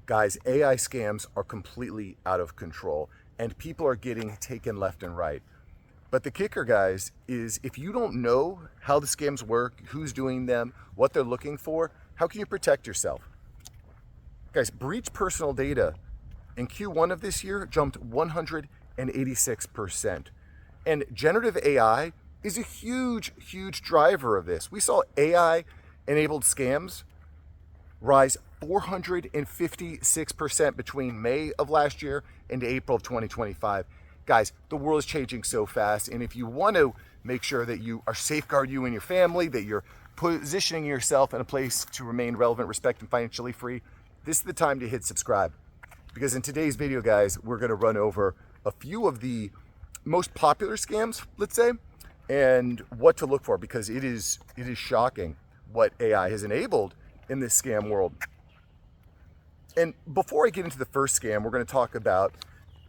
Guys, AI scams are completely out of control and people are getting taken left and right. But the kicker, guys, is if you don't know how the scams work, who's doing them, what they're looking for, how can you protect yourself? Guys, breach personal data in Q1 of this year jumped 186%. And generative AI is a huge, huge driver of this. We saw AI-enabled scams rise 456% between May of last year and April of 2025. Guys, the world is changing so fast, and if you want to make sure that you are safeguard you and your family, that you're positioning yourself in a place to remain relevant, respect, and financially free, this is the time to hit subscribe. Because in today's video, guys, we're going to run over a few of the most popular scams, let's say, and what to look for, because it is shocking what AI has enabled in this scam world. And before I get into the first scam, we're going to talk about,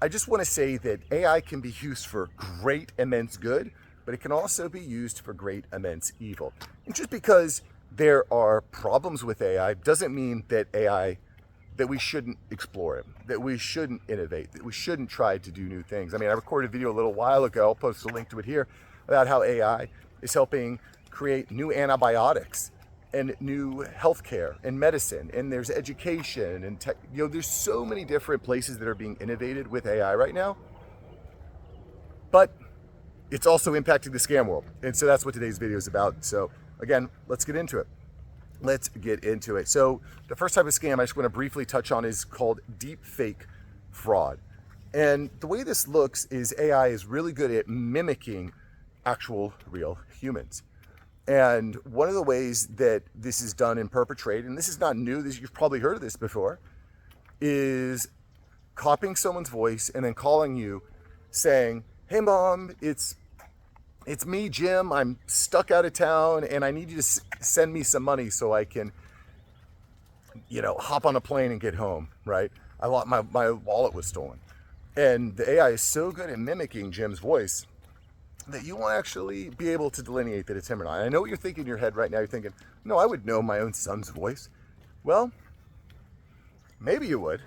I just want to say that AI can be used for great, immense good, but it can also be used for great, immense evil. And just because there are problems with AI doesn't mean that we shouldn't explore it, that we shouldn't innovate, that we shouldn't try to do new things. I mean, I recorded a video a little while ago, I'll post a link to it here, about how AI is helping create new antibiotics and new healthcare and medicine, and there's education and tech. There's so many different places that are being innovated with AI right now, but it's also impacting the scam world. And so that's what today's video is about. So again, let's get into it. So the first type of scam I just want to briefly touch on is called deepfake fraud. And the way this looks is AI is really good at mimicking actual real humans. And one of the ways that this is done and perpetrated, and this is not new, you've probably heard of this before, is copying someone's voice and then calling you saying, "Hey mom, it's me, Jim. I'm stuck out of town and I need you to send me some money so I can, hop on a plane and get home," right? My wallet was stolen. And the AI is so good at mimicking Jim's voice that you won't actually be able to delineate that it's him or not. And I know what you're thinking in your head right now. You're thinking, no, I would know my own son's voice. Well, maybe you would.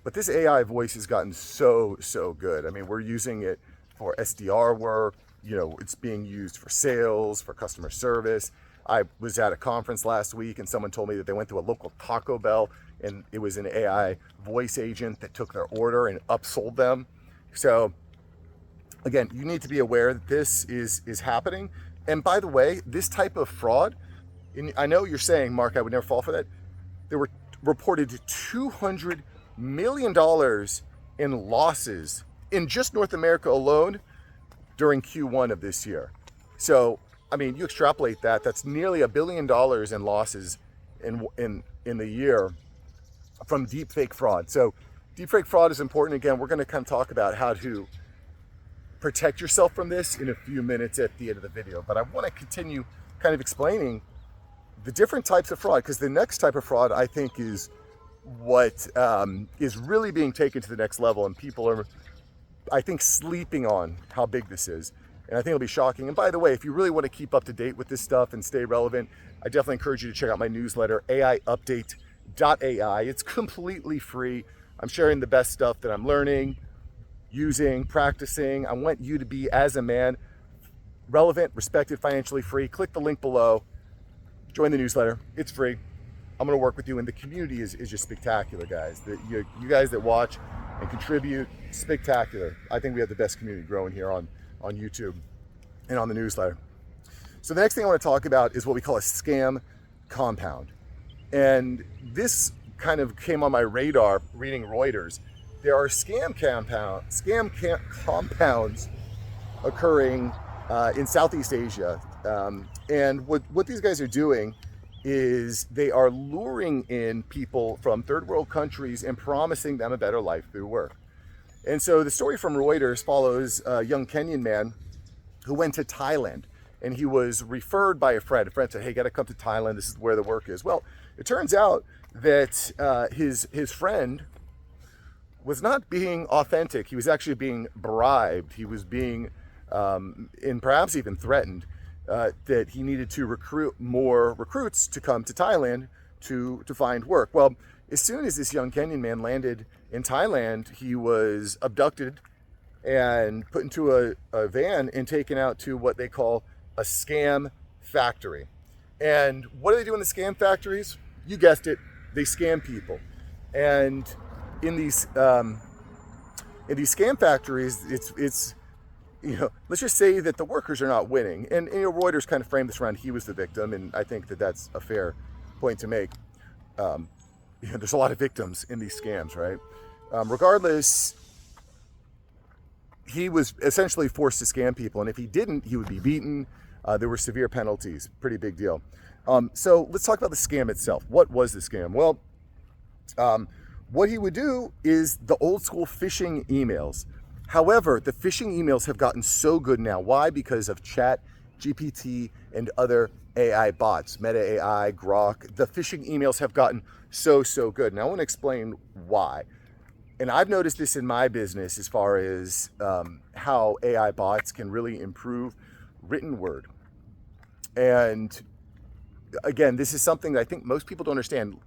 But this AI voice has gotten so good. I mean, we're using it for SDR work. It's being used for sales, for customer service. I was at a conference last week and someone told me that they went to a local Taco Bell and it was an AI voice agent that took their order and upsold them. So again, you need to be aware that this is happening. And by the way, this type of fraud, and I know you're saying, Mark, I would never fall for that. There were reported $200 million in losses in just North America alone during Q1 of this year. So, I mean, you extrapolate that, that's nearly $1 billion in losses in the year from deepfake fraud. So deepfake fraud is important. Again, we're going to kind of talk about how to protect yourself from this in a few minutes at the end of the video. But I want to continue kind of explaining the different types of fraud, because the next type of fraud I think is what is really being taken to the next level, and people are, I think, sleeping on how big this is. And I think it'll be shocking. And by the way, if you really want to keep up to date with this stuff and stay relevant, I definitely encourage you to check out my newsletter, aiupdate.ai. It's completely free. I'm sharing the best stuff that I'm learning, using, practicing. I want you to be, as a man, relevant, respected, financially free. Click the link below. Join the newsletter. It's free. I'm going to work with you, and the community is just spectacular, guys. You guys that watch and contribute, spectacular. I think we have the best community growing here on YouTube and on the newsletter. So the next thing I want to talk about is what we call a scam compound. And this kind of came on my radar reading Reuters. There are scam compounds occurring in Southeast Asia. And what these guys are doing is they are luring in people from third world countries and promising them a better life through work. And so the story from Reuters follows a young Kenyan man who went to Thailand, and he was referred by a friend. A friend said, "Hey, you gotta come to Thailand, this is where the work is." Well, it turns out that his friend was not being authentic. He was actually being bribed. He was being, and perhaps even threatened, that he needed to recruit more recruits to come to Thailand to find work. Well, as soon as this young Kenyan man landed in Thailand, he was abducted and put into a van and taken out to what they call a scam factory. And what do they do in the scam factories? You guessed it, they scam people. And in these scam factories, it's let's just say that the workers are not winning. And Reuters kind of framed this around he was the victim, and I think that that's a fair point to make. There's a lot of victims in these scams, right? Regardless, he was essentially forced to scam people, and if he didn't, he would be beaten. There were severe penalties, pretty big deal. So let's talk about the scam itself. What was the scam? Well, what he would do is the old school phishing emails. However, the phishing emails have gotten so good now. Why? Because of Chat, GPT, and other AI bots, Meta AI, Grok. The phishing emails have gotten so good. Now I want to explain why. And I've noticed this in my business as far as how AI bots can really improve written word. And again, this is something that I think most people don't understand.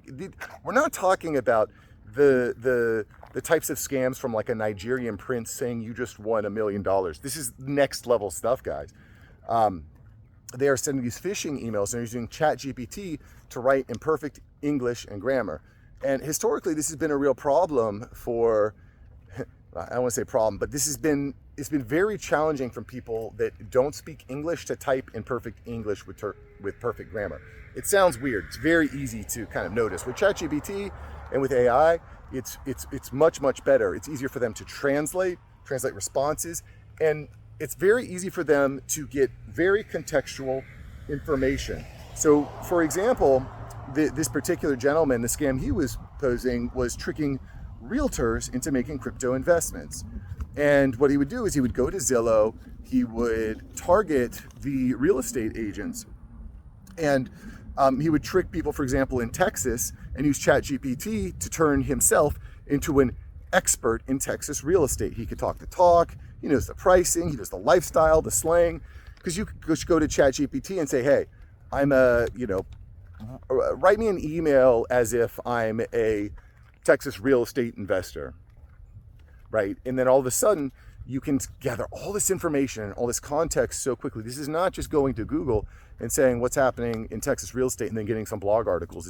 We're not talking about the types of scams from like a Nigerian prince saying you just won $1 million. This is next level stuff, guys. They are sending these phishing emails and they're using Chat GPT to write in perfect English and grammar. And historically, this has been a real problem for, I don't want to say problem, but it's been very challenging for people that don't speak English to type in perfect English with perfect grammar. It sounds weird. It's very easy to kind of notice. With ChatGPT and with AI, it's much better. It's easier for them to translate responses, and it's very easy for them to get very contextual information. So, for example, this particular gentleman, the scam he was posing was tricking realtors into making crypto investments. And what he would do is he would go to Zillow, he would target the real estate agents, and he would trick people, for example, in Texas, and use ChatGPT to turn himself into an expert in Texas real estate. He could talk the talk, he knows the pricing, he knows the lifestyle, the slang, because you could just go to ChatGPT and say, hey, write me an email as if I'm a Texas real estate investor, right? And then all of a sudden, you can gather all this information and all this context so quickly. This is not just going to Google and saying what's happening in Texas real estate and then getting some blog articles.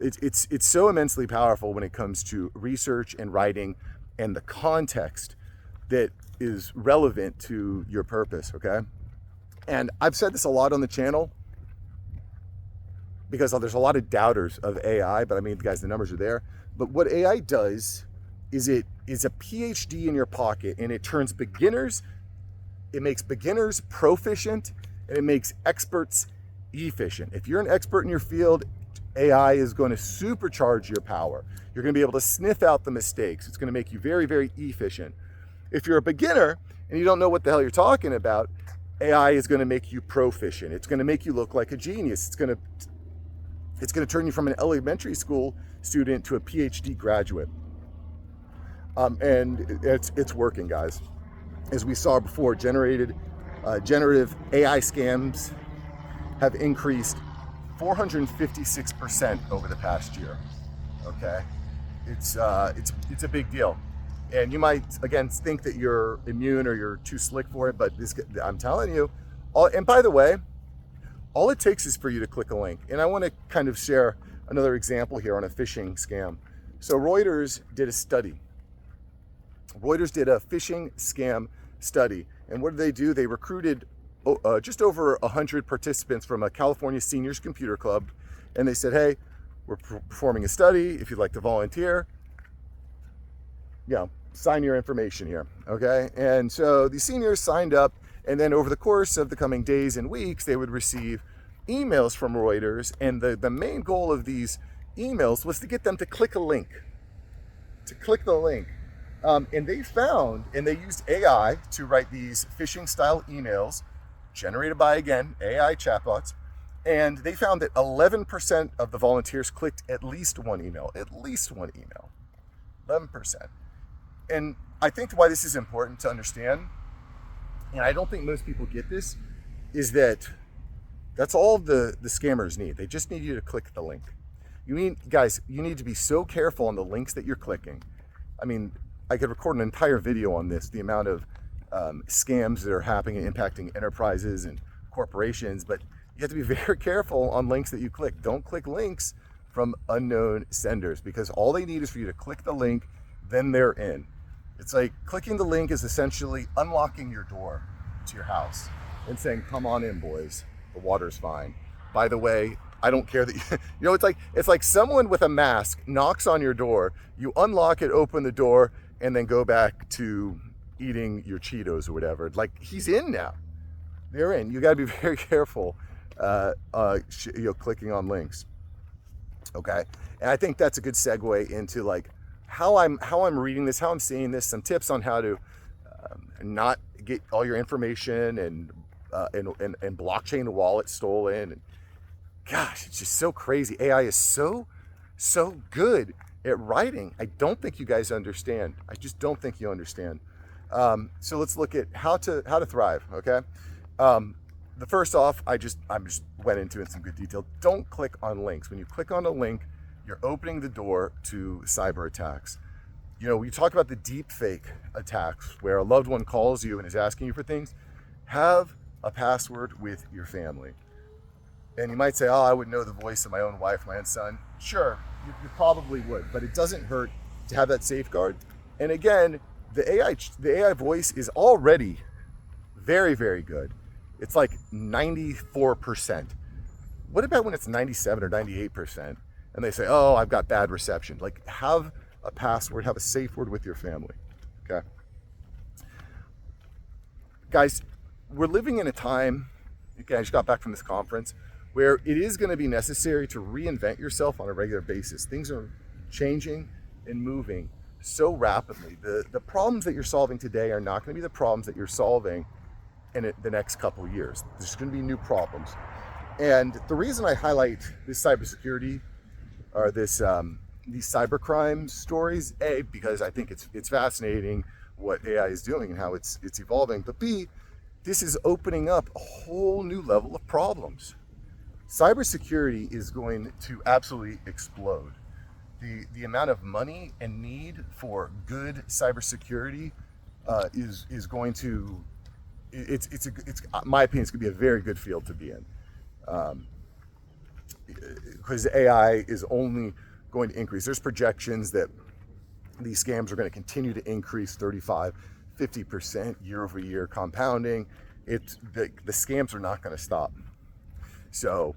It's so immensely powerful when it comes to research and writing and the context that is relevant to your purpose, okay? And I've said this a lot on the channel because there's a lot of doubters of AI, but I mean, guys, the numbers are there. But what AI does is it is a PhD in your pocket, and it turns beginners, it makes beginners proficient, and it makes experts efficient. If you're an expert in your field, AI is going to supercharge your power. You're going to be able to sniff out the mistakes. It's going to make you very efficient. If you're a beginner and you don't know what the hell you're talking about, AI is going to make you proficient. It's going to make you look like a genius. It's going to turn you from an elementary school student to a PhD graduate. And it's working, guys. As we saw before, generative AI scams have increased 456% over the past year. Okay, it's a big deal. And you might, again, think that you're immune or you're too slick for it, but I'm telling you. And by the way, all it takes is for you to click a link. And I want to kind of share another example here on a phishing scam. So Reuters did a study. Reuters did a phishing scam study. And what did they do? They recruited just over 100 participants from a California seniors computer club. And they said, hey, we're performing a study. If you'd like to volunteer, sign your information here, okay? And so the seniors signed up, and then over the course of the coming days and weeks, they would receive emails from Reuters, and the main goal of these emails was to get them to click a link, and they found, and they used AI to write these phishing-style emails, generated by, again, AI chatbots, and they found that 11% of the volunteers clicked at least one email, 11%. And I think why this is important to understand, and I don't think most people get this, is that that's all the scammers need. They just need you to click the link. Guys, you need to be so careful on the links that you're clicking. I mean, I could record an entire video on this, the amount of scams that are happening and impacting enterprises and corporations, but you have to be very careful on links that you click. Don't click links from unknown senders, because all they need is for you to click the link, then they're in. It's like clicking the link is essentially unlocking your door to your house and saying, come on in, boys, the water's fine. By the way, I don't care that you, it's like someone with a mask knocks on your door, you unlock it, open the door, and then go back to eating your Cheetos or whatever. Like, he's in now. They're in. You got to be very careful, clicking on links. Okay, and I think that's a good segue into like how I'm reading this, how I'm seeing this, some tips on how to not get all your information and blockchain wallet stolen. And gosh, it's just so crazy. AI is so good at writing. I don't think you guys understand. I just don't think you understand. So let's look at how to thrive. Okay. The first off, I just went into it in some good detail. Don't click on links. When you click on a link, you're opening the door to cyber attacks. You know, we talk about the deepfake attacks where a loved one calls you and is asking you for things. Have a password with your family. And you might say, oh, I would know the voice of my own wife, my own son. Sure, you probably would, but it doesn't hurt to have that safeguard. And again, the AI voice is already very, very good. It's like 94%. What about when it's 97 or 98%? And they say, oh, I've got bad reception. Like, have a password, have a safe word with your family, okay? Guys, we're living in a time, again, I just got back from this conference, where it is gonna be necessary to reinvent yourself on a regular basis. Things are changing and moving so rapidly. The problems that you're solving today are not gonna be the problems that you're solving in the next couple of years. There's going to be new problems. And the reason I highlight this cybersecurity or these cybercrime stories, A, because I think it's fascinating what AI is doing and how it's evolving, but B, this is opening up a whole new level of problems. Cybersecurity is going to absolutely explode. The amount of money and need for good cybersecurity is going to, it's my opinion, it's going to be a very good field to be in, because AI is only going to increase. There's projections that these scams are going to continue to increase 35-50% year over year, compounding. The scams are not going to stop. So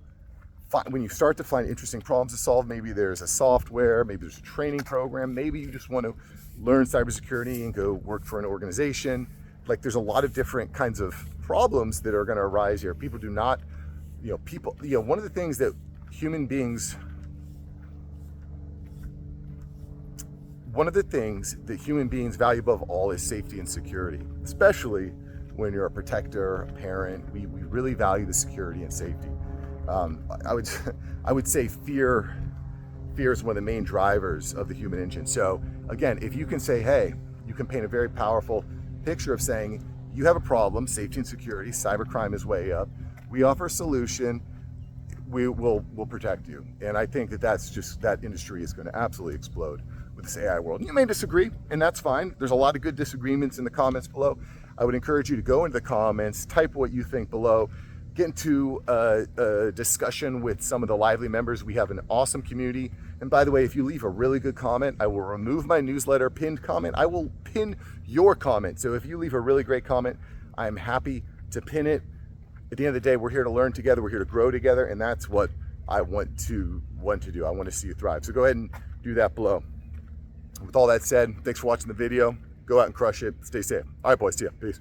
when you start to find interesting problems to solve, maybe there's a software, maybe there's a training program, maybe you just want to learn cybersecurity and go work for an organization. Like, there's a lot of different kinds of problems that are going to arise here. People do not, one of the things that human beings value above all is safety and security, especially when you're a protector, a parent. We really value the security and safety. I would say fear is one of the main drivers of the human engine. So again, if you can say, hey, you can paint a very powerful picture of saying, you have a problem, safety and security, cybercrime is way up, we offer a solution, we'll protect you. And I think that industry is going to absolutely explode with this AI world. You may disagree, and that's fine. There's a lot of good disagreements in the comments below. I would encourage you to go into the comments, type what you think below, get into a discussion with some of the Lively members. We have an awesome community. And by the way, if you leave a really good comment, I will remove my newsletter pinned comment. I will pin your comment. So if you leave a really great comment, I'm happy to pin it. At the end of the day, we're here to learn together. We're here to grow together. And that's what I want to do. I want to see you thrive. So go ahead and do that below. With all that said, thanks for watching the video. Go out and crush it. Stay safe. All right, boys. See ya. Peace.